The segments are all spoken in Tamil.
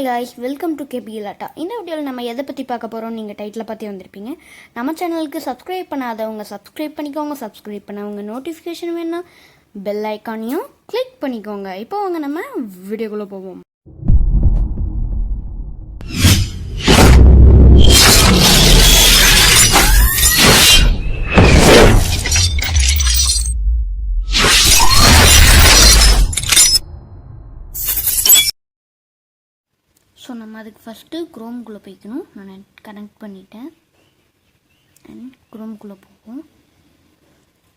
Hi guys, welcome to GALATA. இந்த வீடியோவில் நம்ம எதை பற்றி பார்க்க போகிறோம் நீங்கள் டைட்டில் பற்றி வந்திருப்பீங்க. நம்ம சேனலுக்கு சப்ஸ்கிரைப் பண்ணாதவங்க சப்ஸ்கிரைப் பண்ணிக்கோங்க. சப்ஸ்கிரைப் பண்ணவங்க நோட்டிஃபிகேஷன் வேணும் பெல் ஐக்கானையும் கிளிக் பண்ணிக்கோங்க. இப்போ வாங்க நம்ம வீடியோக்குள்ளே போவோம். ஸோ நம்ம அதுக்கு ஃபஸ்ட்டு க்ரோம்குள்ளே போய்க்கணும். நான் கனெக்ட் பண்ணிட்டேன் அண்ட் க்ரோம்குள்ளே போகும்.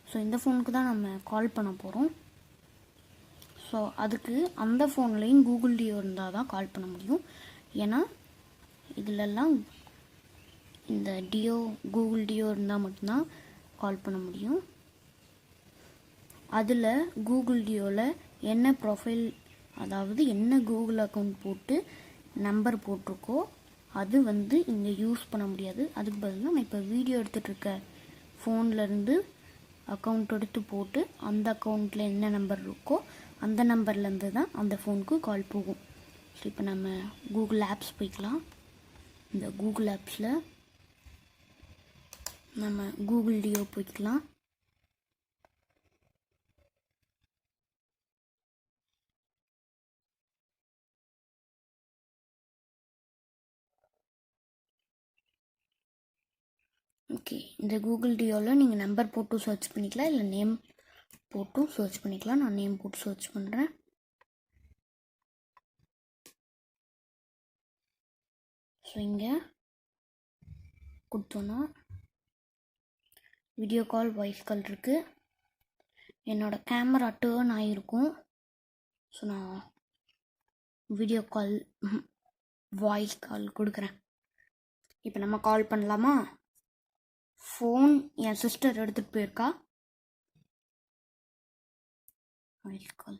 ஸோ இந்த ஃபோனுக்கு தான் நம்ம கால் பண்ண போகிறோம். ஸோ அதுக்கு அந்த ஃபோன்லேயும் கூகுள் டியோ இருந்தால் தான் கால் பண்ண முடியும். ஏன்னா இதிலெல்லாம் இந்த டியோ கூகுள் டியோ இருந்தால் மட்டும்தான் கால் பண்ண முடியும். அதில் கூகுள் டியோவில் என்ன ப்ரொஃபைல், அதாவது என்ன கூகுள் அக்கௌண்ட் போட்டு நம்பர் போட்டிருக்கோ அது இங்கே யூஸ் பண்ண முடியாது. அதுக்கு பதிலாக நான் இப்போ வீடியோ எடுத்துகிட்ருக்க ஃபோன்லேருந்து அக்கௌண்ட் எடுத்து போட்டு அந்த அக்கௌண்ட்டில் என்ன நம்பர் இருக்கோ அந்த நம்பர்லேருந்து தான் அந்த ஃபோனுக்கு கால் போகும். ஸோ இப்போ நம்ம கூகுள் ஆப்ஸ் போய்க்கலாம். இந்த கூகுள் ஆப்ஸில் நம்ம கூகுள் டியோ போய்க்கலாம். ஓகே, இந்த கூகுள் டியோவில் நீங்கள் நம்பர் போட்டு சர்ச் பண்ணிக்கலாம், இல்லை நேம் போட்டும் சர்ச் பண்ணிக்கலாம். நான் நேம் போட்டு சர்ச் பண்ணுறேன். ஸோ இங்கே கொடுத்தோன்னா வீடியோ கால், வாய்ஸ் கால் இருக்குது. என்னோடய கேமரா டேர்ன் ஆகிருக்கும். ஸோ நான் வீடியோ கால், வாய்ஸ் கால் கொடுக்குறேன். இப்போ நம்ம கால் பண்ணலாமா? ஃபோன் என் சிஸ்டர் எடுத்துகிட்டு போயிருக்கா. வாய்ஸ் கால்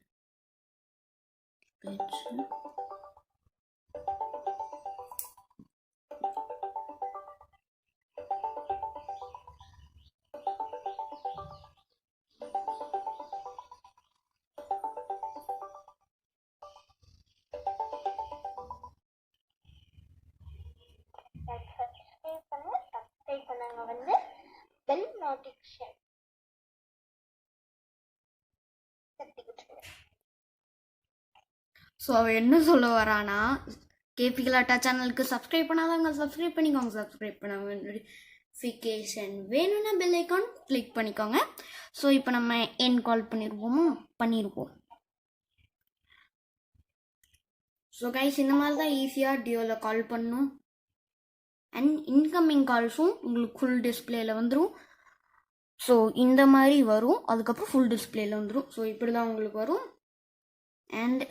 பேச்சு. பெல் நோட்டிஃபிகேஷன் ஸோ அவள் என்ன சொல்ல வரானா, கேபிகலாட்டா சேனலுக்கு சப்ஸ்கிரைப் பண்ணாதவங்க சப்ஸ்கிரைப் பண்ணிக்கோங்க. சப்ஸ்கிரைப் பண்ணாங்க நோட்டிஃபிகேஷன் வேணும்னா பெல் ஐக்கான் கிளிக் பண்ணிக்கோங்க. ஸோ இப்போ நம்ம என் கால் பண்ணியிருப்போம். ஸோ கைஸ், இந்த மாதிரி தான் ஈஸியாக டியோவில் கால் பண்ணணும். அண்ட் இன்கமிங் கால்ஸும் உங்களுக்கு ஃபுல் டிஸ்பிளேயில் வந்துடும். ஸோ இந்த மாதிரி வரும், அதுக்கப்புறம் ஃபுல் டிஸ்பிளேயில் வந்துடும். ஸோ இப்படி தான் உங்களுக்கு வரும். அண்ட்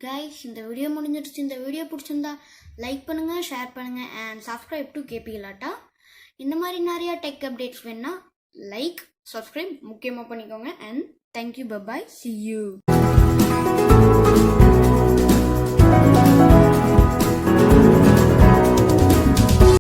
கைஸ், இந்த வீடியோ முடிஞ்சிடுச்சு. இந்த வீடியோ பிடிச்சிருந்தா லைக் பண்ணுங்கள், ஷேர் பண்ணுங்கள் அண்ட் சப்ஸ்கிரைப் டு GALATA. இந்த மாதிரி நிறையா டெக் அப்டேட்ஸ் வேணுன்னா லைக், சப்ஸ்கிரைப் முக்கியமாக பண்ணிக்கோங்க. And thank you, bye, see you.